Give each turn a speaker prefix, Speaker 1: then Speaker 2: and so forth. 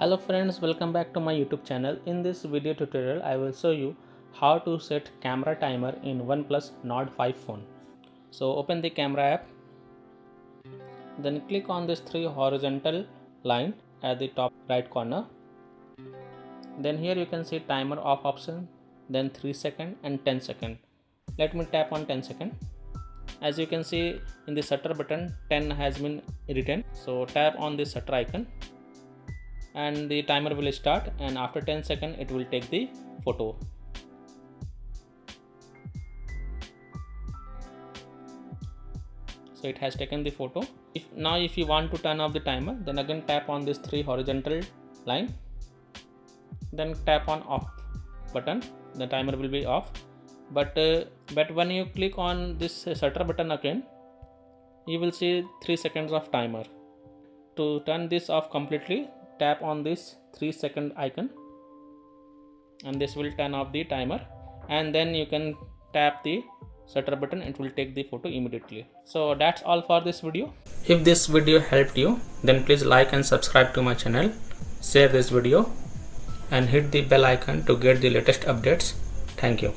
Speaker 1: Hello friends, welcome back to my YouTube channel. In this video tutorial, I will show you how to set camera timer in OnePlus Nord 5 phone. So open the camera app, then click on this three horizontal line at the top right corner. Then here you can see timer off option, then 3 second and 10 second. Let me tap on 10 second. As you can see in the shutter button, 10 has been written. So tap on the shutter icon and the timer will start, and after 10 seconds it will take the photo. So it has taken the photo. If you want to turn off the timer, then again tap on this three horizontal line, then tap on off button. The timer will be off, but when you click on this shutter button again, you will see 3 seconds of timer. To turn this off completely, tap on this 3 second icon and this will turn off the timer, and then you can tap the shutter button. It will take the photo immediately. So that's all for this video. If this video helped you, then please like and subscribe to my channel, share this video and hit the bell icon to get the latest updates. Thank you.